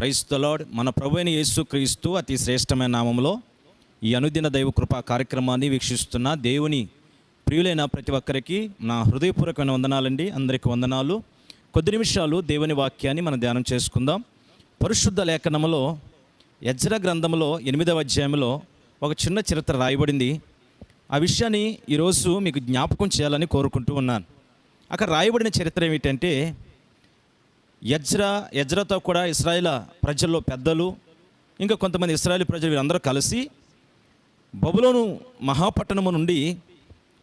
Praise the lord. మన ప్రభువైన యేసుక్రీస్తు అతి శ్రేష్టమైన నామములో ఈ అనుదిన దైవ కృపా కార్యక్రమాన్ని వీక్షిస్తున్న దేవుని ప్రియులైన ప్రతి ఒక్కరికి నా హృదయపూర్వకమైన వందనాలండి. అందరికీ వందనాలు. కొద్ది నిమిషాలు దేవుని వాక్యాన్ని మనం ధ్యానం చేసుకుందాం. పరిశుద్ధ లేఖనములో ఎజ్రా గ్రంథంలో 8వ అధ్యాయంలో ఒక చిన్న చరిత్ర రాయబడింది. ఆ విషయాన్ని ఈరోజు మీకు జ్ఞాపకం చేయాలని కోరుకుంటూ ఉన్నాను. అక్కడ రాయబడిన చరిత్ర ఏమిటంటే, ఎజ్రాతో కూడా ఇశ్రాయేల్ ప్రజల్లో పెద్దలు, ఇంకా కొంతమంది ఇశ్రాయేల్ ప్రజలు వీరందరూ కలిసి బబులోను మహాపట్టణము నుండి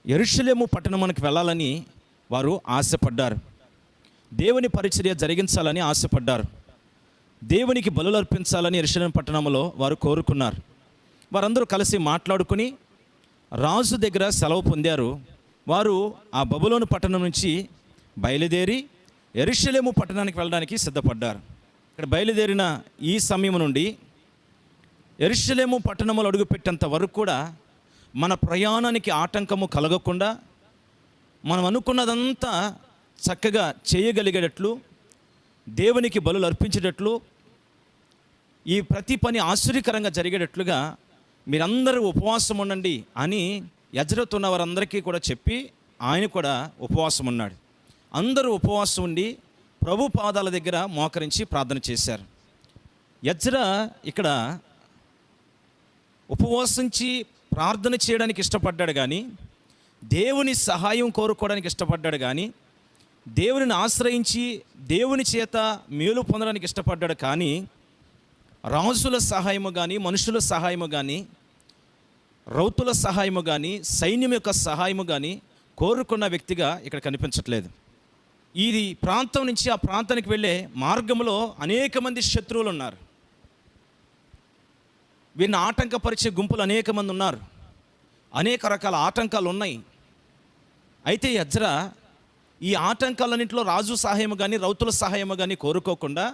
యెరూషలేము పట్టణమునకు వెళ్ళాలని వారు ఆశపడ్డారు. దేవుని పరిచర్య జరిగించాలని ఆశపడ్డారు. దేవునికి బలులు అర్పించాలని యెరూషలేము పట్టణంలో వారు కోరుకున్నారు. వారందరూ కలిసి మాట్లాడుకుని రాజు దగ్గర సెలవు పొందారు. వారు ఆ బబులోను పట్టణం నుంచి బయలుదేరి యెరూషలేము పట్టణానికి వెళ్ళడానికి సిద్ధపడ్డారు. ఇక్కడ బయలుదేరిన ఈ సమయం నుండి యెరూషలేము పట్టణంలో అడుగుపెట్టేంత వరకు కూడా మన ప్రయాణానికి ఆటంకము కలగకుండా మనం అనుకున్నదంతా చక్కగా చేయగలిగేటట్లు, దేవునికి బలులు అర్పించేటట్లు, ఈ ప్రతి పని ఆశ్చర్యకరంగా జరిగేటట్లుగా మీరందరూ ఉపవాసం ఉండండి అని ఎజ్రాతో ఉన్న వారందరికీ కూడా చెప్పి ఆయన కూడా ఉపవాసం ఉన్నాడు. అందరూ ఉపవాసం ఉండి ప్రభు పాదాల దగ్గర మోకరించి ప్రార్థన చేశారు. ఎజ్రా ఇక్కడ ఉపవాసించి ప్రార్థన చేయడానికి ఇష్టపడ్డాడు కానీ, దేవుని సహాయం కోరుకోవడానికి ఇష్టపడ్డాడు కానీ, దేవునిని ఆశ్రయించి దేవుని చేత మేలు పొందడానికి ఇష్టపడ్డాడు కానీ, రాజుల సహాయము కానీ, మనుషుల సహాయము కానీ, రౌతుల సహాయము కానీ, సైన్యం యొక్క సహాయము కానీ కోరుకున్న వ్యక్తిగా ఇక్కడ కనిపించట్లేదు. ఇది ప్రాంతం నుంచి ఆ ప్రాంతానికి వెళ్ళే మార్గంలో అనేక మంది శత్రువులు ఉన్నారు. వీరిని ఆటంకపరిచే గుంపులు అనేక మంది ఉన్నారు. అనేక రకాల ఆటంకాలు ఉన్నాయి. అయితే ఎజ్రా ఈ ఆటంకాలన్నింటిలో రాజు సహాయము కానీ, రౌతుల సహాయము కానీ కోరుకోకుండా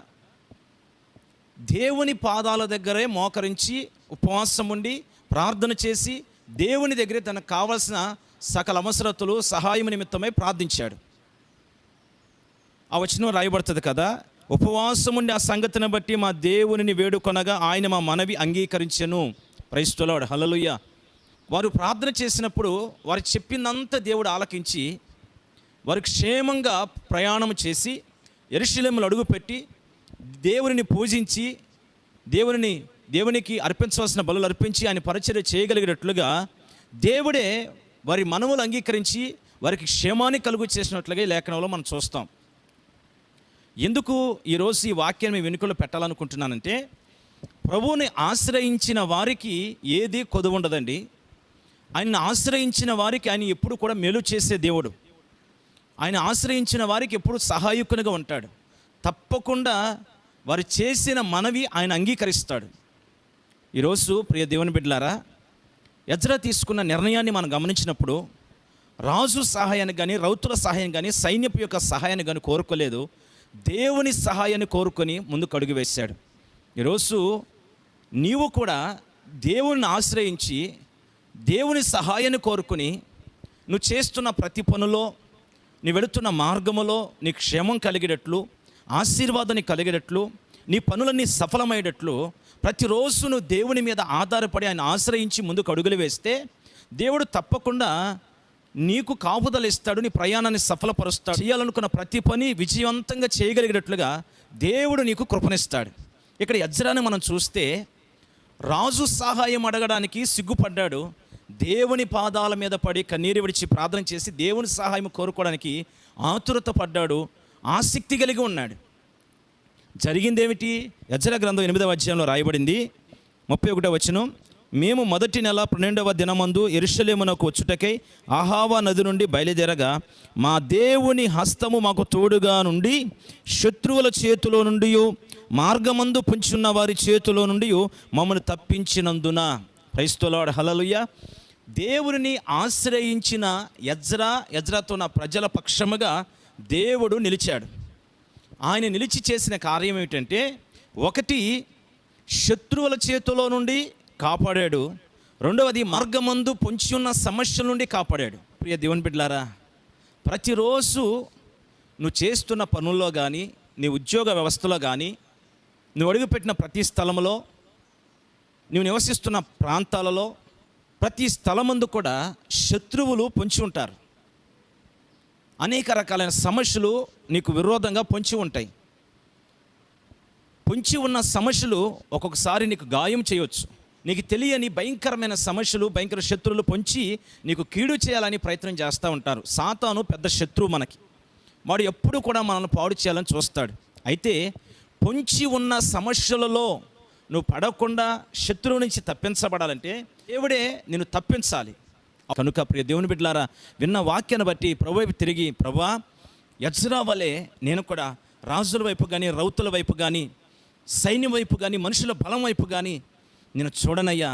దేవుని పాదాల దగ్గరే మోకరించి ఉపవాసం ఉండి ప్రార్థన చేసి దేవుని దగ్గరే తనకు కావలసిన సకల అవసరతలు సహాయం నిమిత్తమై ప్రార్థించాడు. ఆ వచనం రాయబడుతుంది కదా, ఉపవాసం ఉండి ఆ సంగతిని బట్టి మా దేవునిని వేడుకొనగా ఆయన మా మనవి అంగీకరించెను. ప్రైజ్ ది లార్డ్, హల్లెలూయా. వారు ప్రార్థన చేసినప్పుడు వారు చెప్పిందంతా దేవుడు ఆలకించి వారు క్షేమంగా ప్రయాణం చేసి యెరూషలేములో అడుగుపెట్టి దేవునిని పూజించి దేవునికి అర్పించవలసిన బలులు అర్పించి ఆయన పరిచర్య చేయగలిగినట్లుగా దేవుడే వారి మనవులు అంగీకరించి వారికి క్షేమాన్ని కలుగు చేసినట్లుగా ఈ లేఖనంలో మనం చూస్తాం. ఎందుకు ఈరోజు ఈ వాక్యాన్ని మీ వెనుకలో పెట్టాలనుకుంటున్నానంటే, ప్రభువుని ఆశ్రయించిన వారికి ఏది కొదువు ఉండదండి. ఆయన్ని ఆశ్రయించిన వారికి ఆయన ఎప్పుడు కూడా మేలు చేసే దేవుడు. ఆయన ఆశ్రయించిన వారికి ఎప్పుడు సహాయకునిగా ఉంటాడు. తప్పకుండా వారు చేసిన మనవి ఆయన అంగీకరిస్తాడు. ఈరోజు ప్రియ దేవుని బిడ్డలారా, ఎజ్రా తీసుకున్న నిర్ణయాన్ని మనం గమనించినప్పుడు రాజు సహాయాన్ని కానీ, రౌతుల సహాయం కానీ, సైన్యపు యొక్క సహాయాన్ని కానీ కోరుకోలేదు. దేవుని సహాయాన్ని కోరుకొని ముందుకు అడుగు వేశాడు. ఈరోజు నీవు కూడా దేవుని ఆశ్రయించి దేవుని సహాయాన్ని కోరుకుని నువ్వు చేస్తున్న ప్రతి పనిలో, నీ వెళుతున్న మార్గములో నీ క్షేమం కలిగేటట్లు, ఆశీర్వాదాన్ని కలిగేటట్లు, నీ పనులన్నీ సఫలమయ్యేటట్లు ప్రతిరోజు నువ్వు దేవుని మీద ఆధారపడి ఆయన ఆశ్రయించి ముందుకు అడుగులు వేస్తే దేవుడు తప్పకుండా నీకు కాపుదల ఇస్తాడు. నీ ప్రయాణాన్ని సఫలపరుస్తాడు. చేయాలనుకున్న ప్రతి పని విజయవంతంగా చేయగలిగేటట్లుగా దేవుడు నీకు కృపణిస్తాడు. ఇక్కడ ఎజ్రాని మనం చూస్తే రాజు సహాయం అడగడానికి సిగ్గుపడ్డాడు. దేవుని పాదాల మీద పడి కన్నీరు విడిచి ప్రార్థన చేసి దేవుని సహాయం కోరుకోవడానికి ఆతురత పడ్డాడు, ఆసక్తి కలిగి ఉన్నాడు. జరిగిందేమిటి? ఎజ్రా గ్రంథం 8వ అధ్యాయంలో రాయబడింది 31వ వచనం, మేము మొదటి నెల 12వ దినమందు యెరూషలేమునకు వచ్చుటకై అహావా నది నుండి బయలుదేరగా మా దేవుని హస్తము మాకు తోడుగా నుండి శత్రువుల చేతిలో నుండి మార్గమందు పుంచున్న వారి చేతిలో నుండి మమ్మల్ని తప్పించినందున. ప్రైజ్ ది లార్డ్, హల్లెలూయా. దేవుని ఆశ్రయించిన ఎజ్రాతో ఉన్న ప్రజల పక్షముగా దేవుడు నిలిచాడు. ఆయన నిలిచి చేసిన కార్యం ఏమిటంటే, ఒకటి శత్రువుల చేతిలో నుండి కాపాడాడు, రెండవది మార్గమందు పొంచి ఉన్న సమస్యల నుండి కాపాడాడు. ప్రియ దేవుని బిడ్డలారా, ప్రతిరోజు నువ్వు చేస్తున్న పనుల్లో కానీ, నీ ఉద్యోగ వ్యవస్థలో కానీ, నువ్వు అడుగుపెట్టిన ప్రతి స్థలంలో, నువ్వు నివసిస్తున్న ప్రాంతాలలో ప్రతి స్థలమందు కూడా శత్రువులు పొంచి ఉంటారు. అనేక రకాలైన సమస్యలు నీకు విరోధంగా పొంచి ఉంటాయి. పొంచి ఉన్న సమస్యలు ఒక్కొక్కసారి నీకు గాయం చేయవచ్చు. నీకు తెలియని భయంకరమైన సమస్యలు, భయంకర శత్రువులు పొంచి నీకు కీడు చేయాలని ప్రయత్నం చేస్తూ ఉంటారు. సాతాను పెద్ద శత్రువు మనకి. వాడు ఎప్పుడు కూడా మనల్ని పాడు చేయాలని చూస్తాడు. అయితే పొంచి ఉన్న సమస్యలలో నువ్వు పడకుండా శత్రువు నుంచి తప్పించబడాలంటే దేవుడే నిన్ను తప్పించాలి. కనుక ప్రియ దేవుని బిడ్డలారా, విన్న వాక్యాన్ని బట్టి ప్రభు వైపు తిరిగి, ప్రభువా, ఎజ్రా వలె నేను కూడా రాజుల వైపు కానీ, రౌతుల వైపు కానీ, సైన్యం వైపు కానీ, మనుషుల బలం వైపు కానీ నేను చూడనయ్యా.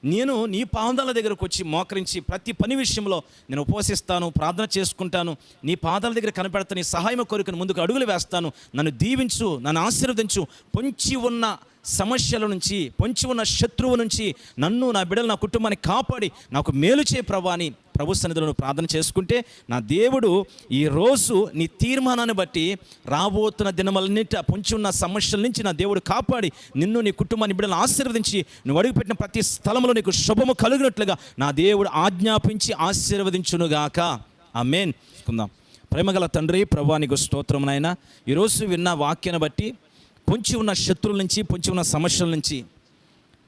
నేను నీ పాదాల దగ్గరకు వచ్చి మోకరించి ప్రతి పని విషయంలో నేను ఉపవసిస్తాను, ప్రార్థన చేసుకుంటాను, నీ పాదాల దగ్గర కనపడతా, నీ సహాయం కోరికను ముందుకు అడుగులు వేస్తాను. నన్ను దీవించు, నన్ను ఆశీర్వదించు. పొంచి ఉన్న సమస్యల నుంచి, పొంచి ఉన్న శత్రువు నుంచి నన్ను, నా బిడ్డలు, నా కుటుంబాన్ని కాపాడి నాకు మేలు చేయ ప్రభా అని ప్రభు సన్నిధిలో ప్రార్థన చేసుకుంటే, నా దేవుడు ఈరోజు నీ తీర్మానాన్ని బట్టి రాబోతున్న దినమలన్నిట పొంచి ఉన్న సమస్యల నుంచి నా దేవుడు కాపాడి నిన్ను, నీ కుటుంబాన్ని, బిడ్డలను ఆశీర్వదించి నువ్వు అడుగుపెట్టిన ప్రతి స్థలంలో నీకు శుభము కలిగినట్లుగా నా దేవుడు ఆజ్ఞాపించి ఆశీర్వదించునుగాక. ఆమేన్. కుందాం. ప్రేమగల తండ్రి, ప్రభువా నీకు స్తోత్రం నాయనా. ఈరోజు విన్న వాక్యాన్ని బట్టి పొంచి ఉన్న శత్రువుల నుంచి, పొంచి ఉన్న సమస్యల నుంచి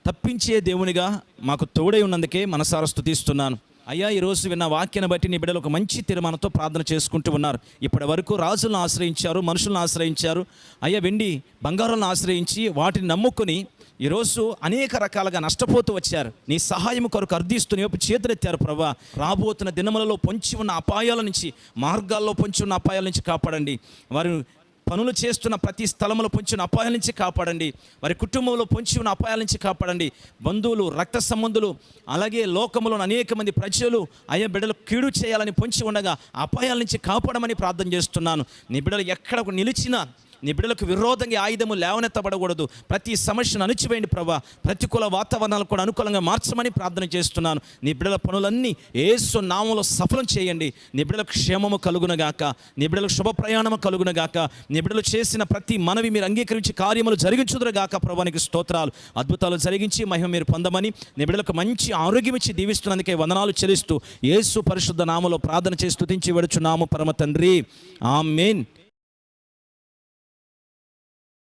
తప్పించే దేవునిగా మాకు తోడై ఉన్నందుకే మనసారా స్తుతిస్తున్నాను. అయ్యా, ఈరోజు విన్న వాక్యాన్ని బట్టి నీ బిడ్డలు ఒక మంచి తీర్మానంతో ప్రార్థన చేసుకుంటూ ఉన్నారు. ఇప్పటి వరకు రాజులను ఆశ్రయించారు, మనుషులను ఆశ్రయించారు. అయ్యా, వెండి బంగారాలను ఆశ్రయించి వాటిని నమ్ముకొని ఈరోజు అనేక రకాలుగా నష్టపోతూ వచ్చారు. నీ సహాయం కొరకు అర్థిస్తూ నీ వైపు చేతులెత్తారు. ప్రభా, రాబోతున్న దినములలో పొంచి ఉన్న అపాయాల నుంచి, మార్గాల్లో పొంచి ఉన్న అపాయాల నుంచి కాపాడండి. వారు పనులు చేస్తున్న ప్రతి స్థలంలో పొంచి ఉన్న అపాయాల నుంచి కాపాడండి. వారి కుటుంబంలో పొంచి ఉన్న అపాయాల నుంచి కాపాడండి. బంధువులు, రక్త సంబంధులు, అలాగే లోకంలో అనేక మంది ప్రజలు అయ్యా బిడ్డలు కీడు చేయాలని పొంచి ఉండగా అపాయాల నుంచి కాపాడమని ప్రార్థన చేస్తున్నాను. నీ బిడ్డలు ఎక్కడ నిలిచినా నీ బిడ్డలకు విరోధంగా ఆయుధము లేవనెత్తబడకూడదు. ప్రతి సమస్యను అణిచివేయండి ప్రభా. ప్రతికూల వాతావరణాలు కూడా అనుకూలంగా మార్చమని ప్రార్థన చేస్తున్నాను. నీ బిడ్డల పనులన్నీ యేసు నామములో సఫలం చేయండి. నీ బిడ్డలకు క్షేమము కలుగునగాక, నీ బిడ్డలకు శుభ ప్రయాణము కలుగునగాక. నీ బిడ్డలు చేసిన ప్రతి మనవి మీరు అంగీకరించి కార్యములు జరిగించుదురుగాక. ప్రభువానికి స్తోత్రాలు. అద్భుతాలు జరిగించి మహిమ మీరు పొందమని, నీ బిడ్డలకు మంచి ఆరోగ్యం ఇచ్చి దీవిస్తున్నందుకే వందనాలు చెల్లిస్తూ యేసు పరిశుద్ధ నామములో ప్రార్థన చేసి స్తుతించి వేడుచున్నాము పరమ తండ్రి. ఆమేన్.